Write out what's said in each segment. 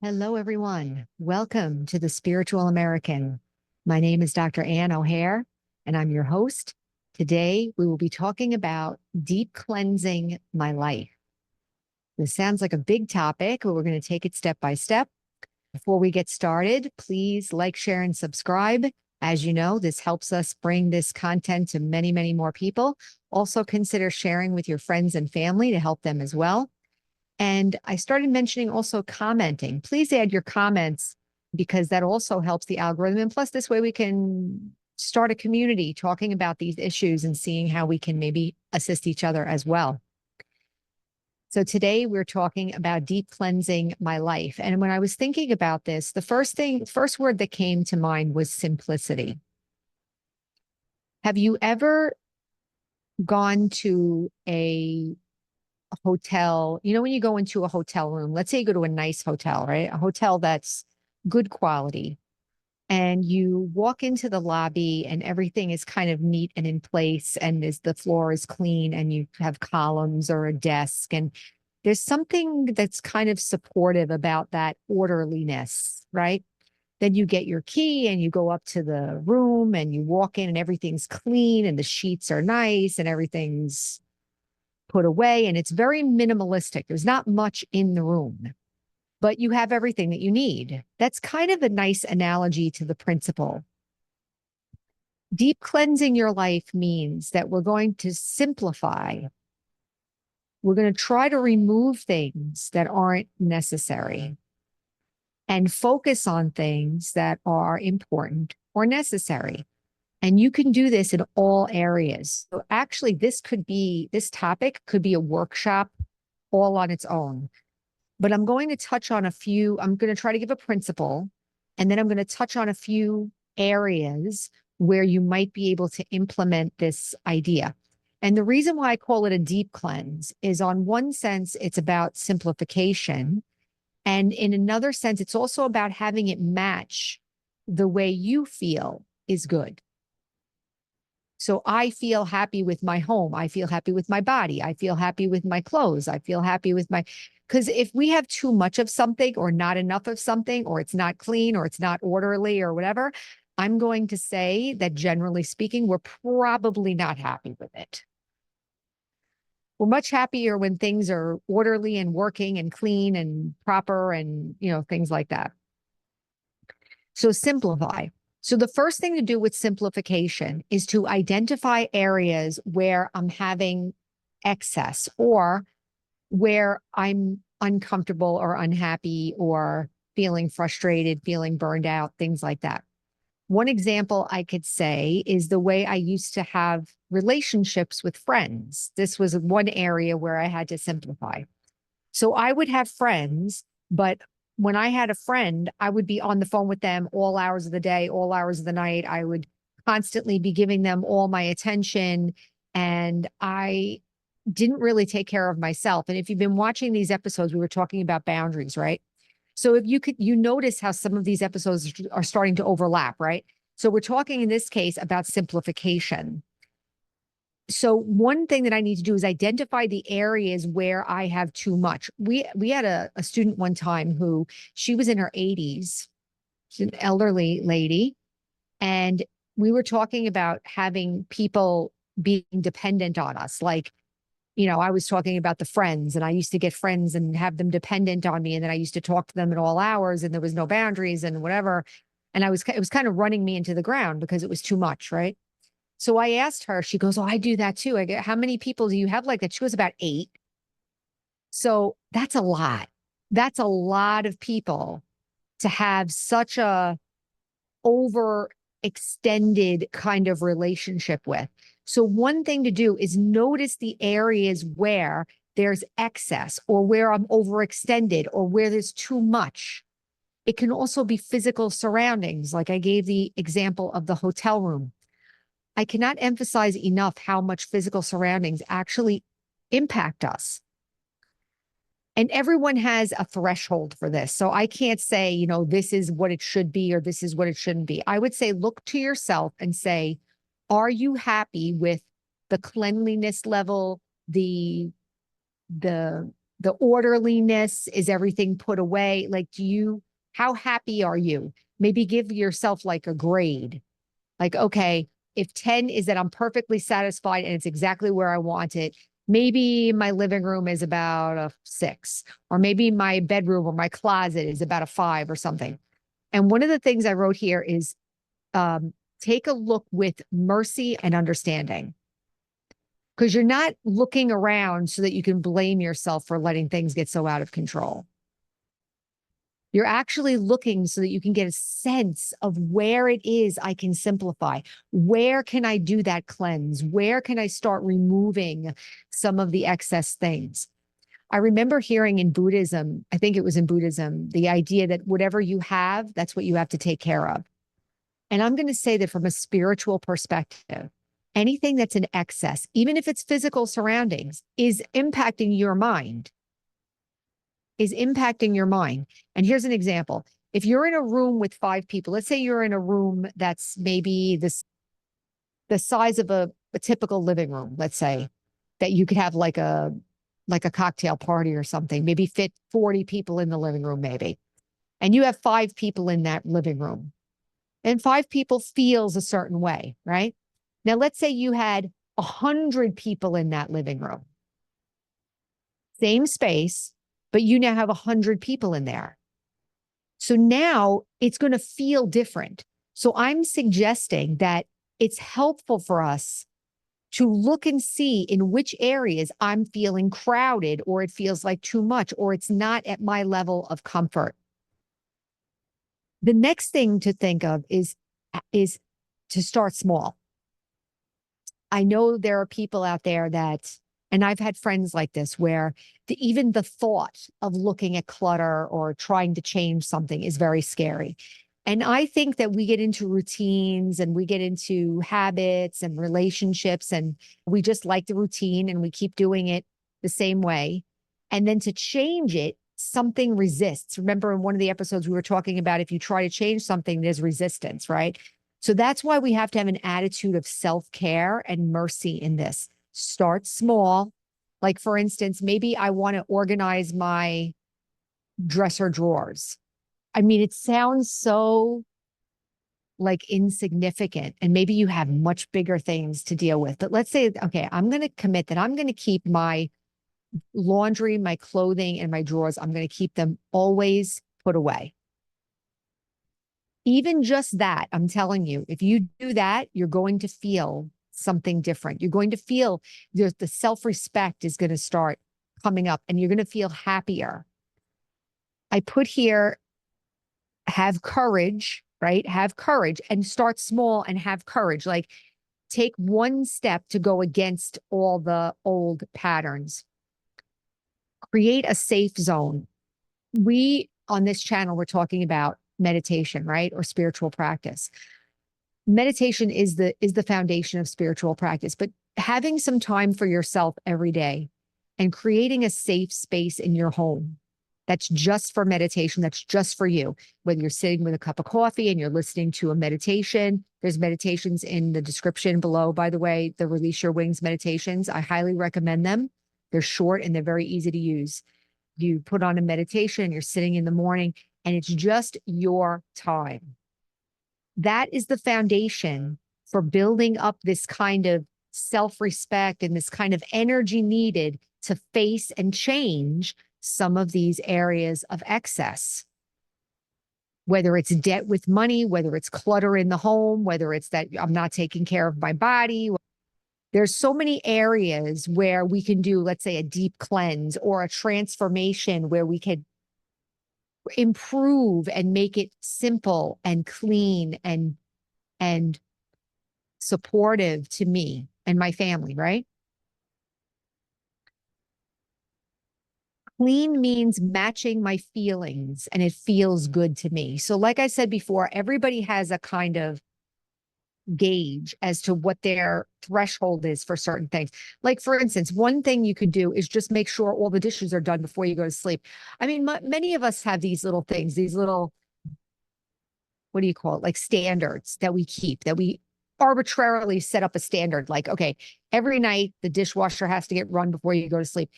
Hello, everyone. Welcome to the Spiritual American. My name is Dr. Ann O'Hare, and I'm your host. Today, we will be talking about deep cleansing my life. This sounds like a big topic, but we're going to take it step by step. Before we get started, please like, share, and subscribe. As you know, this helps us bring this content to many, many more people. Also, consider sharing with your friends and family to help them as well. And I started mentioning also commenting. Please add your comments because that also helps the algorithm. And plus, this way we can start a community talking about these issues and seeing how we can maybe assist each other as well. So today we're talking about deep cleansing my life. And when I was thinking about this, the first word that came to mind was simplicity. Have you ever gone to a hotel? You know, when you go into a hotel room, let's say you go to a nice hotel, right? A hotel that's good quality. And you walk into the lobby and everything is kind of neat and in place, and the floor is clean, and you have columns or a desk. And there's something that's kind of supportive about that orderliness, right? Then you get your key and you go up to the room and you walk in and everything's clean and the sheets are nice and everything's put away, and it's very minimalistic. There's not much in the room, but you have everything that you need. That's kind of a nice analogy to the principle. Deep cleansing your life means that we're going to simplify. We're going to try to remove things that aren't necessary and focus on things that are important or necessary. And you can do this in all areas. So actually, this topic could be a workshop all on its own. But I'm going to touch on I'm going to try to give a principle, and then I'm going to touch on a few areas where you might be able to implement this idea. And the reason why I call it a deep cleanse is, on one sense, it's about simplification. And in another sense, it's also about having it match the way you feel is good. So I feel happy with my home. I feel happy with my body. I feel happy with my clothes. I feel happy with because if we have too much of something or not enough of something, or it's not clean or it's not orderly or whatever, I'm going to say that generally speaking, we're probably not happy with it. We're much happier when things are orderly and working and clean and proper and, things like that. So simplify. So the first thing to do with simplification is to identify areas where I'm having excess, or where I'm uncomfortable or unhappy or feeling frustrated, feeling burned out, things like that. One example I could say is the way I used to have relationships with friends. This was one area where I had to simplify. So I would have friends, but when I had a friend, I would be on the phone with them all hours of the day, all hours of the night. I would constantly be giving them all my attention, and I didn't really take care of myself. And if you've been watching these episodes, we were talking about boundaries, right? So if you notice how some of these episodes are starting to overlap, right? So we're talking in this case about simplification. So one thing that I need to do is identify the areas where I have too much. We had a student one time who, she was in her 80s. She's an elderly lady. And we were talking about having people being dependent on us. Like, I was talking about the friends, and I used to get friends and have them dependent on me. And then I used to talk to them at all hours, and there was no boundaries and whatever. And it was kind of running me into the ground because it was too much, right? So I asked her, she goes, "Oh, I do that too." I go, "How many people do you have like that?" She was about 8. So that's a lot. That's a lot of people to have such a overextended kind of relationship with. So one thing to do is notice the areas where there's excess, or where I'm overextended, or where there's too much. It can also be physical surroundings. Like I gave the example of the hotel room. I cannot emphasize enough how much physical surroundings actually impact us. And everyone has a threshold for this. So I can't say, this is what it should be or this is what it shouldn't be. I would say, look to yourself and say, are you happy with the cleanliness level, the the orderliness? Is everything put away? Like, how happy are you? Maybe give yourself like a grade. Like, okay, if 10 is that I'm perfectly satisfied and it's exactly where I want it, maybe my living room is about a 6, or maybe my bedroom or my closet is about a 5 or something. And one of the things I wrote here is take a look with mercy and understanding, because you're not looking around so that you can blame yourself for letting things get so out of control. You're actually looking so that you can get a sense of where it is I can simplify. Where can I do that cleanse? Where can I start removing some of the excess things? I remember hearing in Buddhism, I think it was in Buddhism, the idea that whatever you have, that's what you have to take care of. And I'm going to say that from a spiritual perspective, anything that's in excess, even if it's physical surroundings, is impacting your mind. And here's an example. If you're in a room with 5 people, let's say you're in a room that's maybe the size of a typical living room, let's say, that you could have like a cocktail party or something, maybe fit 40 people in the living room, maybe. And you have 5 people in that living room. And 5 people feels a certain way, right? Now, let's say you had 100 people in that living room. Same space, but you now have 100 people in there. So now it's going to feel different. So I'm suggesting that it's helpful for us to look and see in which areas I'm feeling crowded, or it feels like too much, or it's not at my level of comfort. The next thing to think of is to start small. I know there are people out there that, and I've had friends like this, where even the thought of looking at clutter or trying to change something is very scary. And I think that we get into routines and we get into habits and relationships, and we just like the routine and we keep doing it the same way. And then to change it, something resists. Remember in one of the episodes we were talking about, if you try to change something, there's resistance, right? So that's why we have to have an attitude of self-care and mercy in this. Start small. Like, for instance, maybe I want to organize my dresser drawers. I mean, it sounds so like insignificant, and maybe you have much bigger things to deal with. But let's say, okay, I'm going to commit that I'm going to keep my laundry, my clothing, and my drawers, I'm going to keep them always put away. Even just that, I'm telling you, if you do that, you're going to feel something different. You're going to feel the self-respect is going to start coming up, and you're going to feel happier. I put here, have courage, right? Have courage, and start small and have courage. Like, take one step to go against all the old patterns. Create a safe zone. We, on this channel, we're talking about meditation, right? Or spiritual practice. Meditation is the foundation of spiritual practice, but having some time for yourself every day and creating a safe space in your home that's just for meditation, that's just for you, whether you're sitting with a cup of coffee and you're listening to a meditation. There's meditations in the description below, by the way, the Release Your Wings meditations. I highly recommend them. They're short and they're very easy to use. You put on a meditation, you're sitting in the morning, and it's just your time. That is the foundation for building up this kind of self-respect and this kind of energy needed to face and change some of these areas of excess. Whether it's debt with money, whether it's clutter in the home, whether it's that I'm not taking care of my body. There's so many areas where we can do, let's say, a deep cleanse or a transformation where we could improve and make it simple and clean and supportive to me and my family, right? Clean means matching my feelings and it feels good to me. So like I said before, everybody has a kind of gauge as to what their threshold is for certain things. Like, for instance, one thing you could do is just make sure all the dishes are done before you go to sleep. I mean, many of us have these little things, these little, what do you call it? Like standards that we keep, that we arbitrarily set up a standard. Like, okay, every night the dishwasher has to get run before you go to sleep.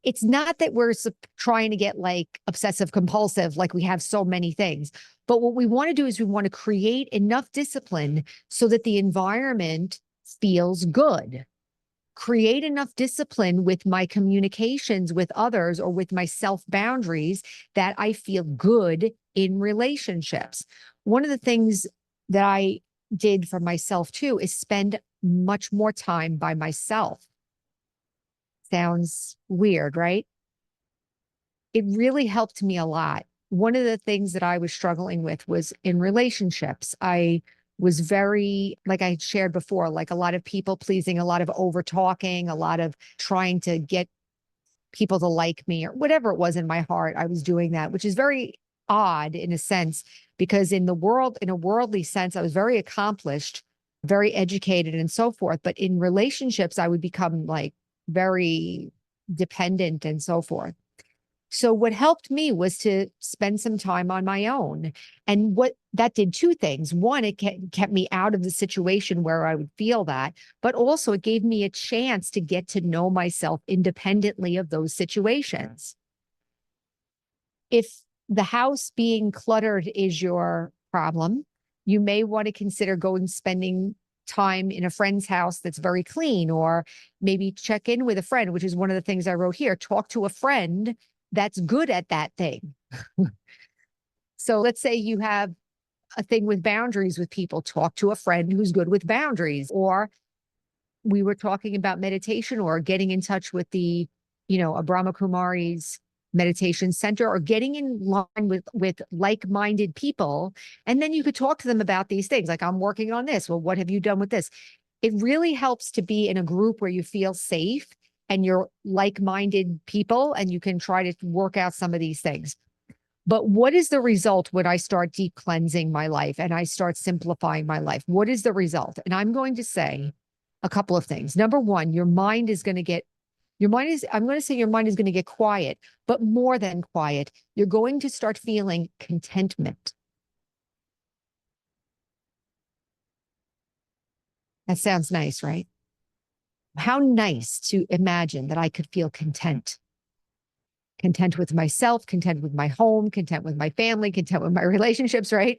it's not that we're trying to get like obsessive compulsive, like we have so many things. But what we want to do is we want to create enough discipline so that the environment feels good. Create enough discipline with my communications with others or with my self boundaries that I feel good in relationships. One of the things that I did for myself too is spend much more time by myself. Sounds weird, right? It really helped me a lot. One of the things that I was struggling with was in relationships. I was very, like I shared before, like a lot of people pleasing, a lot of over talking, a lot of trying to get people to like me or whatever it was in my heart. I was doing that, which is very odd in a sense, because in the world, in a worldly sense, I was very accomplished, very educated and so forth. But in relationships, I would become like very dependent and so forth. So what helped me was to spend some time on my own. And what that did two things. One, it kept me out of the situation where I would feel that, but also it gave me a chance to get to know myself independently of those situations. If the house being cluttered is your problem, you may want to consider spending time in a friend's house that's very clean, or maybe check in with a friend, which is one of the things I wrote here. Talk to a friend that's good at that thing. So let's say you have a thing with boundaries with people, talk to a friend who's good with boundaries. Or we were talking about meditation or getting in touch with a Brahma Kumari's meditation center, or getting in line with like-minded people. And then you could talk to them about these things. Like, I'm working on this. Well, what have you done with this? It really helps to be in a group where you feel safe and you're like-minded people, and you can try to work out some of these things. But what is the result when I start deep cleansing my life and I start simplifying my life? What is the result? And I'm going to say a couple of things. Number one, I'm going to say your mind is going to get quiet, but more than quiet. You're going to start feeling contentment. That sounds nice, right? How nice to imagine that I could feel content with myself, content with my home, content with my family, content with my relationships, right?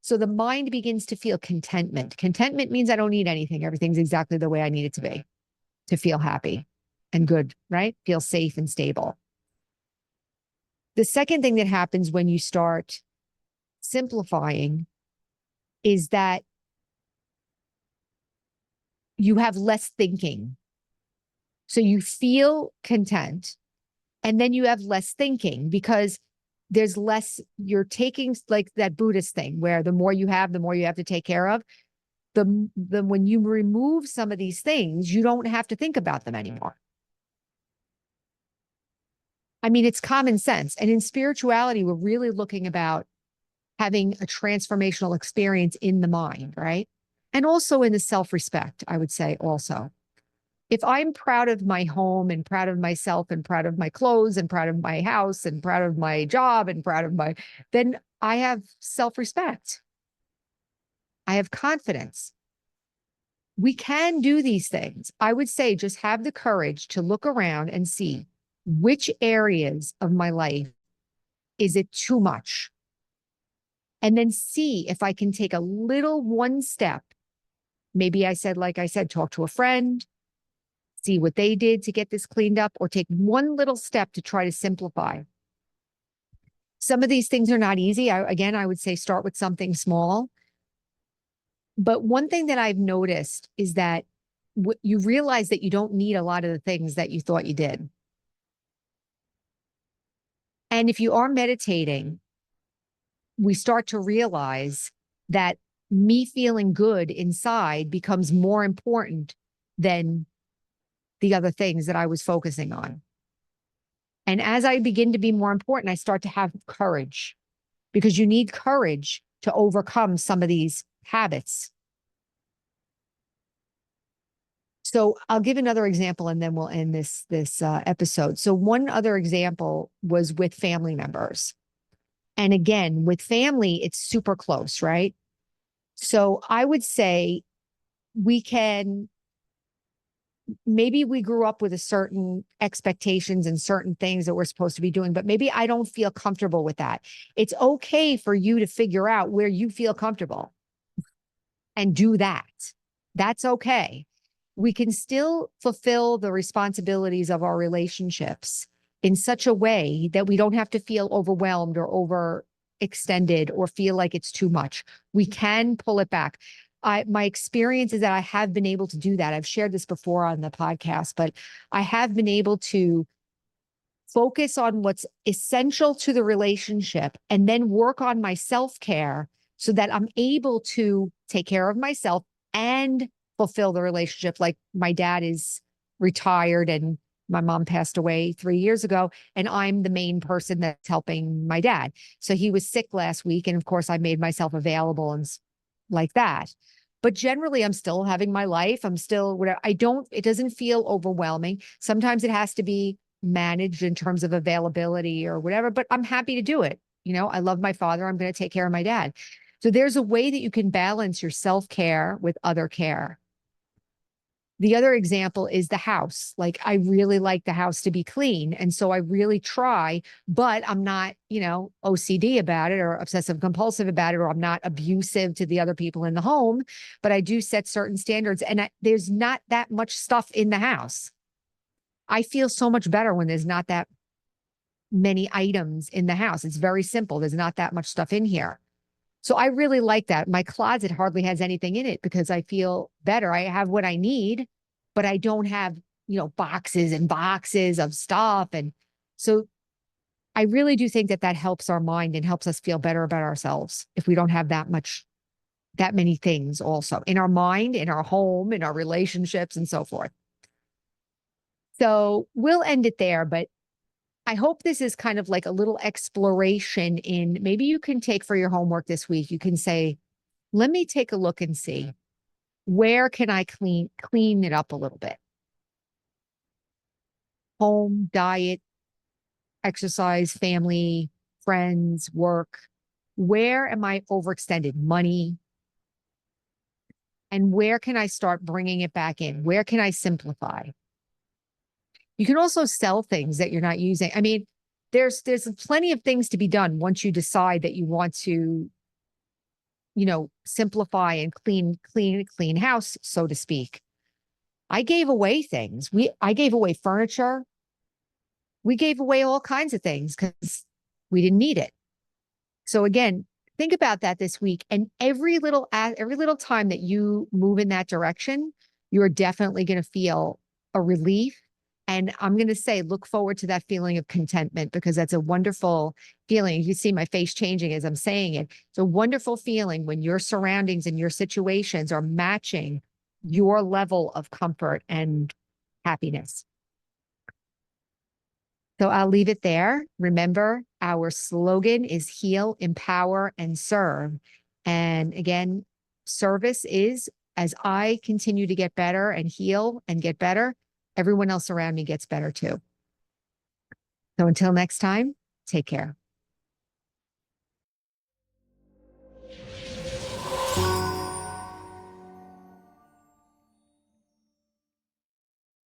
So the mind begins to feel contentment. Contentment means I don't need anything. Everything's exactly the way I need it to be to feel happy and good, right? Feel safe and stable. The second thing that happens when you start simplifying is that you have less thinking. So you feel content, and then you have less thinking because there's less, you're taking like that Buddhist thing where the more you have, the more you have to take care of. When you remove some of these things, you don't have to think about them anymore. I mean, it's common sense. And in spirituality, we're really looking about having a transformational experience in the mind, right? And also in the self-respect, I would say also. If I'm proud of my home and proud of myself and proud of my clothes and proud of my house and proud of my job and then I have self-respect. I have confidence. We can do these things. I would say just have the courage to look around and see which areas of my life is it too much? And then see if I can take a little one step. Maybe like I said, talk to a friend, see what they did to get this cleaned up, or take one little step to try to simplify. Some of these things are not easy. I would say start with something small. But one thing that I've noticed is that you realize that you don't need a lot of the things that you thought you did. And if you are meditating, we start to realize that me feeling good inside becomes more important than the other things that I was focusing on. And as I begin to be more important, I start to have courage, because you need courage to overcome some of these habits. So I'll give another example and then we'll end this episode. So one other example was with family members. And again, with family, it's super close, right? So I would say we can maybe we grew up with a certain expectations and certain things that we're supposed to be doing, but maybe I don't feel comfortable with that. It's okay for you to figure out where you feel comfortable and do that. That's okay. We can still fulfill the responsibilities of our relationships in such a way that we don't have to feel overwhelmed or overextended or feel like it's too much. We can pull it back. My experience is that I have been able to do that. I've shared this before on the podcast, but I have been able to focus on what's essential to the relationship and then work on my self-care so that I'm able to take care of myself and fulfill the relationship. Like my dad is retired and my mom passed away 3 years ago, and I'm the main person that's helping my dad. So he was sick last week. And of course, I made myself available and like that. But generally, I'm still having my life. I'm still whatever. It doesn't feel overwhelming. Sometimes it has to be managed in terms of availability or whatever, but I'm happy to do it. I love my father. I'm going to take care of my dad. So there's a way that you can balance your self-care with other care. The other example is the house. Like I really like the house to be clean. And so I really try, but I'm not, OCD about it or obsessive compulsive about it, or I'm not abusive to the other people in the home, but I do set certain standards and there's not that much stuff in the house. I feel so much better when there's not that many items in the house. It's very simple. There's not that much stuff in here. So I really like that. My closet hardly has anything in it because I feel better. I have what I need, but I don't have, boxes and boxes of stuff. And so I really do think that helps our mind and helps us feel better about ourselves if we don't have that many things also in our mind, in our home, in our relationships and so forth. So we'll end it there, but I hope this is kind of like a little exploration in maybe you can take for your homework this week. You can say, let me take a look and see where can I clean it up a little bit. Home, diet, exercise, family, friends, work. Where am I overextended? Money. And where can I start bringing it back in? Where can I simplify? You can also sell things that you're not using. I mean, there's plenty of things to be done once you decide that you want to, simplify and clean house, so to speak. I gave away things. I gave away furniture. We gave away all kinds of things because we didn't need it. So again, think about that this week. And every little time that you move in that direction, you're definitely going to feel a relief. And I'm going to say, look forward to that feeling of contentment because that's a wonderful feeling. You see my face changing as I'm saying it. It's a wonderful feeling when your surroundings and your situations are matching your level of comfort and happiness. So I'll leave it there. Remember, our slogan is heal, empower, and serve. And again, service is as I continue to get better and heal and get better, everyone else around me gets better too. So until next time, take care.